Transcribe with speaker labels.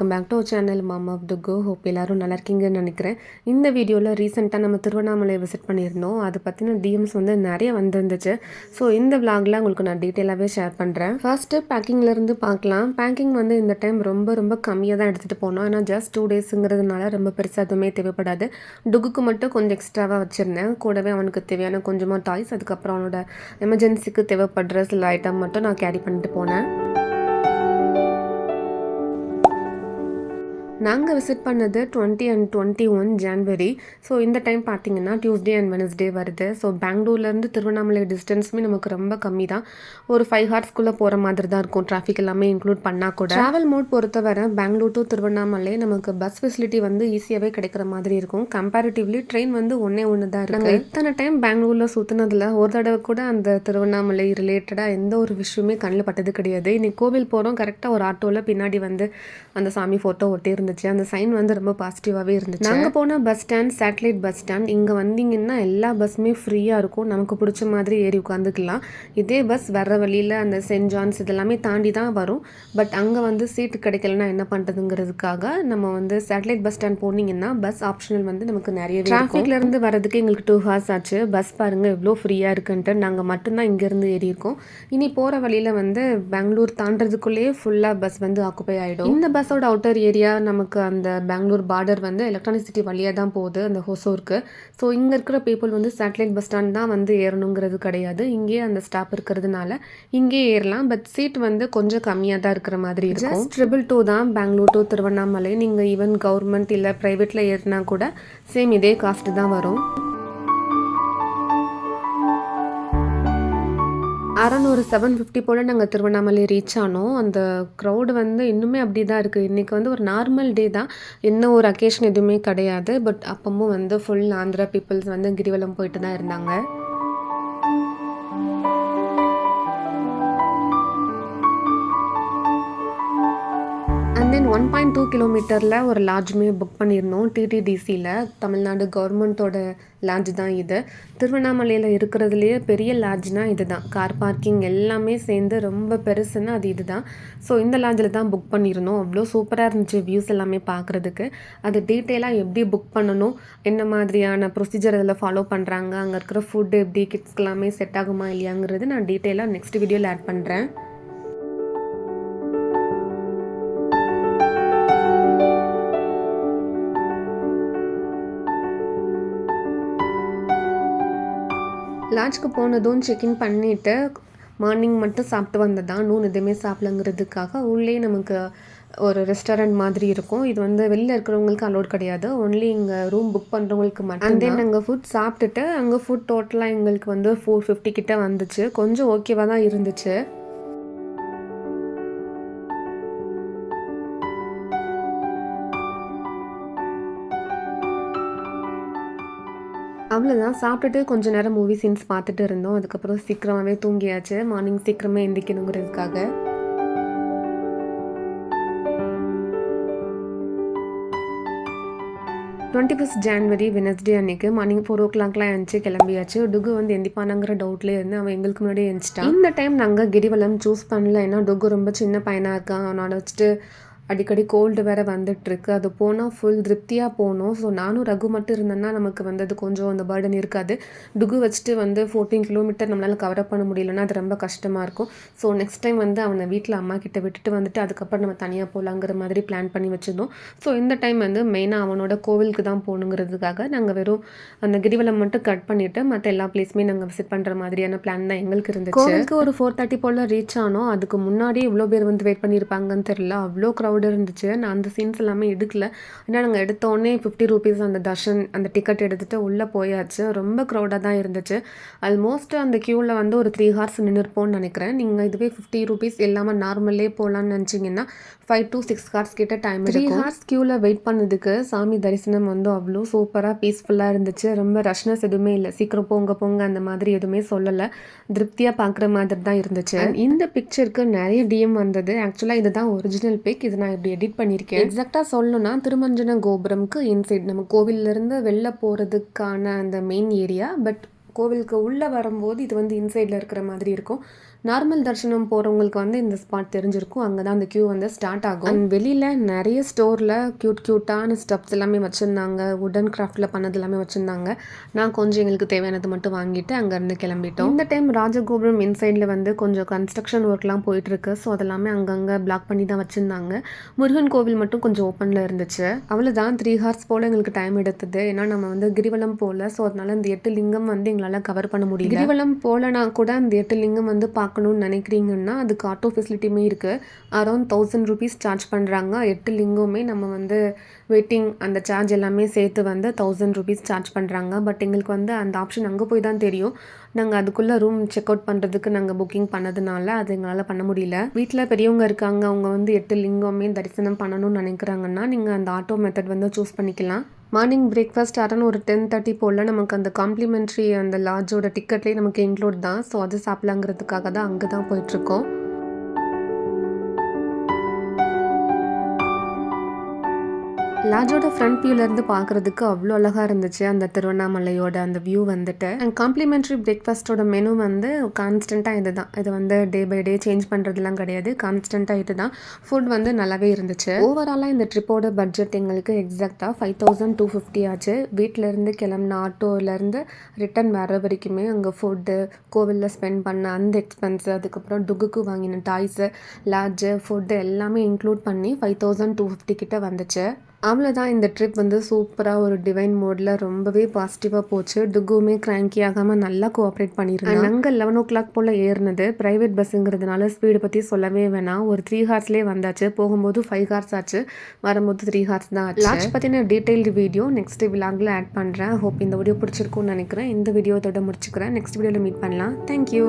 Speaker 1: Welcome back to channel mom of two go. Hope எல்லோரும் நல்லா இருக்கீங்கன்னு நினைக்கிறேன். இந்த வீடியோவில் ரீசெண்டாக நம்ம திருவண்ணாமலை விசிட் பண்ணியிருந்தோம். அது பற்றின டிஎம்ஸ் வந்து நிறைய வந்துருந்துச்சு. ஸோ இந்த விளாகில் உங்களுக்கு நான் டீட்டெயிலாகவே ஷேர் பண்ணுறேன். ஃபர்ஸ்ட்டு பேக்கிங்லேருந்து பார்க்கலாம். பேக்கிங் வந்து இந்த டைம் ரொம்ப கம்மியாக தான் எடுத்துகிட்டு போனோம். ஏன்னா ஜஸ்ட் 2 டேஸுங்கிறதுனால ரொம்ப பெருசாக எதுவுமே தேவைப்படாது. டுகுக்கு மட்டும் கொஞ்சம் எக்ஸ்ட்ராவாக வச்சுருந்தேன். கூடவே அவனுக்கு தேவையான கொஞ்சமாக டாய்ஸ், அதுக்கப்புறம் அவனோட எமர்ஜென்சிக்கு தேவைப்படுற சில ஐட்டம் மட்டும் நான் கேரி பண்ணிட்டு போனேன். நாங்கள் விசிட் பண்ணது 20 and 21 ஜான்வரி. ஸோ இந்த டைம் பார்த்தீங்கன்னா டியூஸ்டே அண்ட் வெனஸ்டே வருது. ஸோ பெங்களூர்லேருந்து திருவண்ணாமலை டிஸ்டன்ஸுமே நமக்கு ரொம்ப கம்மி தான். ஒரு 5 ஹார்ஸ்க்குள்ளே போகிற மாதிரி தான் இருக்கும், டிராஃபிக் எல்லாமே இன்க்ளூட் பண்ணால் கூட. ட்ராவல் மோட் பொறுத்தவரை பெங்களூர் டு திருவண்ணாமலை நமக்கு பஸ் ஃபெசிலிட்டி வந்து ஈஸியாகவே கிடைக்கிற மாதிரி இருக்கும். கம்பேரிட்டிவ்லி ட்ரெயின் வந்து ஒன்று தான் இருக்குது. நாங்கள் இத்தனை டைம் பெங்களூரில் சுற்றினதில் ஒரு தடவை கூட அந்த திருவண்ணாமலை ரிலேட்டடாக எந்த ஒரு விஷயமே கண்ணில் பட்டது கிடையாது. இன்னைக்கு கோவில் போகிறோம், கரெக்டாக ஒரு ஆட்டோவில் பின்னாடி வந்து அந்த சாமி ஃபோட்டோ ஒட்டி இருந்துச்சு. அந்த சைன் வந்து ரொம்ப பாசிட்டிவாகவே இருந்துச்சு. நாங்கள் போன bus stand satellite bus stand. இங்கே வந்தீங்கன்னா எல்லா பஸ்ஸுமே ஃப்ரீயாக இருக்கும். நமக்கு பிடிச்ச மாதிரி ஏறி உட்காந்துக்கலாம். இதே பஸ் வர்ற வழியில் அந்த சென்ட் ஜான்ஸ் இதெல்லாமே தாண்டி தான் வரும். பட் அங்கே வந்து சீட்டு கிடைக்கலன்னா என்ன பண்ணுறதுங்கிறதுக்காக நம்ம வந்து சேட்டலைட் பஸ் ஸ்டாண்ட் போனீங்கன்னா பஸ் ஆப்ஷனல் வந்து நமக்கு நிறைய டிராஃபிக்லேருந்து வரதுக்கு எங்களுக்கு 2 ஹார்ஸ் ஆச்சு. பஸ் பாருங்கள் எவ்வளோ ஃப்ரீயாக இருக்குன்ட்டு. நாங்கள் மட்டும்தான் இங்கேருந்து ஏறி இருக்கோம். இனி போகிற வழியில் வந்து பெங்களூர் தாண்டதுக்குள்ளேயே ஃபுல்லாக பஸ் வந்து ஆக்குப்பை ஆகிடும். இந்த பஸ்ஸோட அவுட்டர் ஏரியா நமக்கு அந்த பெங்களூர் பார்டர் வந்து எலக்ட்ரானிசிட்டி வழியாக தான் போகுது, அந்த ஹொசூருக்கு. ஸோ இங்கே இருக்கிற பீப்புள் வந்து சேட்டலைட் பஸ் ஸ்டாண்ட் தான் வந்து ஏறணுங்கிறது கிடையாது. இங்கேயே அந்த ஸ்டாப் இருக்கிறதுனால இங்கேயே ஏறலாம். பட் சீட் வந்து கொஞ்சம் கம்மியாக தான் இருக்கிற மாதிரி இருக்கும். 222 தான் பெங்களூர் டு திருவண்ணாமலை. நீங்கள் ஈவன் கவர்மெண்ட் இல்லை ப்ரைவேட்டில் ஏறினா கூட சேம் இதே காஸ்ட் தான் வரும். அரௌண்ட் ஒரு 750 போல் நாங்கள் திருவண்ணாமலை ரீச் ஆனோம். அந்த க்ரௌடு வந்து இன்னுமே அப்படி தான் இருக்குது. இன்றைக்கி வந்து ஒரு நார்மல் டே தான், என்ன ஒரு அக்கேஷன் எதுவுமே கிடையாது. பட் அப்பவும் வந்து ஃபுல் ஆந்திரா பீப்புள்ஸ் வந்து கிரிவலம் போயிட்டு தான் இருந்தாங்க. அண்ட் தென் 1.2 கிலோமீட்டரில் ஒரு லாட்ஜுமே புக் பண்ணியிருந்தோம். டிடிடிசியில் தமிழ்நாடு கவர்மெண்ட்டோட லாட்ஜ் தான் இது. திருவண்ணாமலையில் இருக்கிறதுலையே பெரிய லாட்ஜ்னால் இது தான். கார் பார்க்கிங் எல்லாமே சேர்ந்து ரொம்ப பெருசுன்னு அது இது தான். ஸோ இந்த லாட்ஜில் தான் புக் பண்ணியிருந்தோம். அவ்வளோ சூப்பராக இருந்துச்சு வியூஸ் எல்லாமே பார்க்குறதுக்கு. அது டீட்டெயிலாக எப்படி புக் பண்ணணும், என்ன மாதிரியான ப்ரொசீஜர் அதில் ஃபாலோ பண்ணுறாங்க, அங்கே இருக்கிற ஃபுட்டு எப்படி கிட்ஸ்க்கு எல்லாமே செட் ஆகுமா இல்லையாங்கிறது நான் டீட்டெயிலாக நெக்ஸ்ட் வீடியோவில் ஆட் பண்ணுறேன். லாட்ஜ்க்கு போனதும் செக்இன் பண்ணிவிட்டு மார்னிங் மட்டும் சாப்பிட்டு வந்ததான். நூன் எதுவுமே சாப்பிடங்கிறதுக்காக உள்ளே நமக்கு ஒரு ரெஸ்டாரண்ட் மாதிரி இருக்கும். இது வந்து வெளியில் இருக்கிறவங்களுக்கு அலோட் கிடையாது, ஒன்லி இங்கே ரூம் புக் பண்ணுறவங்களுக்கு மட்டும். அண்ட் தென் நாங்கள் ஃபுட் சாப்பிட்டுட்டு அங்கே ஃபுட் டோட்டலாக எங்களுக்கு வந்து 450 கிட்ட வந்துச்சு. கொஞ்சம் ஓகேவாக தான் இருந்துச்சு. அவ்வளோதான். சாப்பிட்டுட்டு கொஞ்சம் நேரம் மூவி சீன்ஸ் பார்த்துட்டு இருந்தோம். அதுக்கப்புறம் சீக்கிரமாகவே தூங்கியாச்சு, மார்னிங் சீக்கிரமே எந்திரிக்கணுங்கிறதுக்காக. ஜான்வரி வெனஸ்டே அன்னைக்கு மார்னிங் 4 o'clockலாம் எழுந்துச்சு கிளம்பியாச்சு. டுகு வந்து எந்திப்பானாங்கிற டவுட்லேயே இருந்து அவன் எங்களுக்கு முன்னாடியே எழுந்துச்சிட்டான். இந்த டைம் நாங்கள் கிரிவலம் சூஸ் பண்ணல. ஏன்னா டுகு ரொம்ப சின்ன பையனாக இருக்கான். அவனோட வச்சுட்டு அடிக்கடி கோல்டு வேறு வந்துட்டுருக்கு. அது போனால் ஃபுல் திருப்தியாக போகணும். ஸோ நானும் ரகு மட்டும் இருந்தேன்னா நமக்கு வந்து அது கொஞ்சம் அந்த பர்டன் இருக்காது. டுகு வச்சுட்டு வந்து 14 கிலோமீட்டர் நம்மளால் கவர் அப் பண்ண முடியலன்னா அது ரொம்ப கஷ்டமாக இருக்கும். ஸோ நெக்ஸ்ட் டைம் வந்து அவனை வீட்டில் அம்மா கிட்ட விட்டுட்டு வந்துட்டு அதுக்கப்புறம் நம்ம தனியாக போகலாங்கிற மாதிரி பிளான் பண்ணி வச்சுருந்தோம். ஸோ இந்த டைம் வந்து மெயினாக அவனோட கோவிலுக்கு தான் போகணுங்கிறதுக்காக நாங்கள் வெறும் அந்த கிரிவலம் மட்டும் கட் பண்ணிவிட்டு மற்ற எல்லா பிளேஸுமே நாங்கள் விசிட் பண்ணுற மாதிரியான பிளான் தான் எங்களுக்கு இருந்துச்சு. கோவிலுக்கு ஒரு 4:30 போல் ரீச் ஆனோம். அதுக்கு முன்னாடியே இவ்வளோ பேர் வந்து வெயிட் பண்ணியிருப்பாங்கன்னு தெரியல, அவ்வளோ க்ரௌட் இருந்துச்சு. நான் அந்த சீன்ஸ் எல்லாமே எடுக்கல. ஏன்னா நாங்கள் எடுத்தோடனே 50 rupees அந்த தர்ஷன் அந்த டிக்கெட் எடுத்துகிட்டு உள்ளே போயாச்சு. ரொம்ப க்ரௌடாக தான் இருந்துச்சு. ஆல்மோஸ்ட் அந்த க்யூவில் வந்து ஒரு 3 hours நின்றுப்போன்னு நினைக்கிறேன். நீங்கள் இதுவே 50 rupees இல்லாமல் நார்மலே போகலான்னு நினச்சிங்கன்னா 5 to 6 hours கிட்ட டைம் எடுக்கும். 3 hours க்யூவில் வெயிட் பண்ணதுக்கு சாமி தரிசனம் வந்து அவ்வளோ சூப்பராக பீஸ்ஃபுல்லாக இருந்துச்சு. ரொம்ப ரஷ்னஸ் எதுவுமே இல்லை, சீக்கிரம் போங்க அந்த மாதிரி எதுவுமே சொல்லலை. திருப்தியாக பார்க்குற மாதிரி தான் இருந்துச்சு. இந்த பிக்சருக்கு நிறைய டிஎம் வந்தது. ஆக்சுவலாக இதுதான் ஒரிஜினல் பிக். இது நான் இப்படி எடிட் பண்ணியிருக்கேன். எக்ஸாக்டாக சொல்லணும்னா திருமஞ்சன கோபுரம்க்கு இன்சைட் நம்ம கோவிலிருந்து வெளில போகிறதுக்கான அந்த மெயின் ஏரியா. பட் கோவிலுக்கு உள்ளே வரும்போது இது வந்து இன்சைடில் இருக்கிற மாதிரி இருக்கும். நார்மல் தர்ஷனம் போகிறவங்களுக்கு வந்து இந்த ஸ்பாட் தெரிஞ்சிருக்கும். அங்கே தான் அந்த க்யூ வந்து ஸ்டார்ட் ஆகும். அண்ட் வெளியில் நிறைய ஸ்டோரில் க்யூட்டான ஸ்டப்ஸ் எல்லாமே வச்சுருந்தாங்க. வுடன் கிராஃப்டில் பண்ணது எல்லாமே வச்சுருந்தாங்க. நான் கொஞ்சம் எங்களுக்கு தேவையானது மட்டும் வாங்கிட்டு அங்கேருந்து கிளம்பிட்டோம். இந்த டைம் ராஜகோபுரம் இன்சைடில் வந்து கொஞ்சம் கன்ஸ்ட்ரக்ஷன் ஒர்க்லாம் போயிட்டுருக்கு. ஸோ அதெல்லாமே அங்கங்கே பிளாக் பண்ணி தான் வச்சுருந்தாங்க. முருகன் கோவில் மட்டும் கொஞ்சம் ஓப்பனில் இருந்துச்சு. அவ்வளோதான் 3 ஹார்ஸ் போல் எங்களுக்கு டைம் எடுத்தது. ஏன்னா நம்ம வந்து கிரிவலம் போகல. ஸோ அதனால இந்த 8 லிங்கம் வந்து எங்களால் கவர் பண்ண முடியல. கிரிவலம் போகலனா கூட அந்த 8 லிங்கம் வந்து பார்க்கணுன்னு நினைக்கிறீங்கன்னா அதுக்கு ஆட்டோ ஃபெசிலிட்டியுமே இருக்குது. அரௌண்ட் 1000 ருபீஸ் சார்ஜ் பண்ணுறாங்க. 8 லிங்கமே நம்ம வந்து வெயிட்டிங் அந்த சார்ஜ் எல்லாமே சேர்த்து வந்து 1000 ருபீஸ் சார்ஜ் பண்ணுறாங்க. பட் எங்களுக்கு வந்து அந்த ஆப்ஷன் அங்கே போய் தான் தெரியும். நாங்கள் அதுக்குள்ளே ரூம் செக் அவுட் பண்ணுறதுக்கு நாங்கள் புக்கிங் பண்ணதுனால அது எங்களால் பண்ண முடியல. வீட்டில் பெரியவங்க இருக்காங்க, அவங்க வந்து 8 லிங்கமே தரிசனம் பண்ணணும்னு நினைக்கிறாங்கன்னா நீங்கள் அந்த ஆட்டோ மெத்தட் வந்து சூஸ் பண்ணிக்கலாம். மார்னிங் பிரேக்ஃபாஸ்ட் அரௌண்ட் ஒரு 10:30 போல் நமக்கு அந்த காம்ப்ளிமெண்ட்ரி அந்த லாட்ஜோட டிக்கெட்லேயே நமக்கு இன்க்ளூட் தான். ஸோ அது சாப்பிட்லாங்கிறதுக்காக தான் அங்கே தான் போயிட்டுருக்கோம். லாட்ஜோட ஃப்ரண்ட் வியூலேருந்து பார்க்குறதுக்கு அவ்வளோ அழகாக இருந்துச்சு அந்த திருவண்ணாமலையோட அந்த வியூ வந்துட்டு. அண்ட் காம்ப்ளிமெண்ட்ரி பிரேக்ஃபாஸ்ட்டோட மெனு வந்து கான்ஸ்டண்ட்டாக இது தான். இது வந்து டே பை டே சேஞ்ச் பண்ணுறதுலாம் கிடையாது. கான்ஸ்டண்ட்டாக இது தான். ஃபுட் வந்து நல்லாவே இருந்துச்சு. ஓவராலாக இந்த ட்ரிப்போட பட்ஜெட் எங்களுக்கு எக்ஸாக்டாக 5250 ஆச்சு. வீட்டிலேருந்து கிளம்புன ஆட்டோலேருந்து ரிட்டன் வர வரைக்குமே அங்கே ஃபுட்டு, கோவிலில் ஸ்பெண்ட் பண்ண அந்த எக்ஸ்பென்ஸு, அதுக்கப்புறம் டுகுக்கு வாங்கின டாய்ஸு, லாட்ஜு, ஃபுட்டு எல்லாமே இன்க்ளூட் பண்ணி 5250 கிட்ட வந்துச்சு. அவ்வளோதான். இந்த ட்ரிப் வந்து சூப்பராக ஒரு டிவைன் மோடில் ரொம்பவே பாசிட்டிவாக போச்சு. டுகுமே கிராங்கி ஆகாமல் நல்லா கோஆப்ரேட் பண்ணியிருந்தேன். நாங்கள் 11 o'clock போல் ஏறினது ப்ரைவேட் பஸ்ஸுங்கிறதுனால ஸ்பீடு பற்றி சொல்லவே வேணாம். ஒரு 3 ஹார்ஸ்லேயே வந்தாச்சு. போகும்போது 5 ஹார்ஸ் ஆச்சு, வரும்போது 3 ஹார்ஸ் தான் ஆச்சு. லாட்ஜ் பற்றின டீட்டெயில்டு வீடியோ நெக்ஸ்ட் விலாகில் ஆட் பண்ணுறேன். ஹோப் இந்த வீடியோ பிடிச்சிருக்கும்னு நினைக்கிறேன். இந்த வீடியோ இதோட முடிச்சுக்கிறேன். நெக்ஸ்ட் வீடியோவில் மீட் பண்ணலாம். தேங்க்யூ.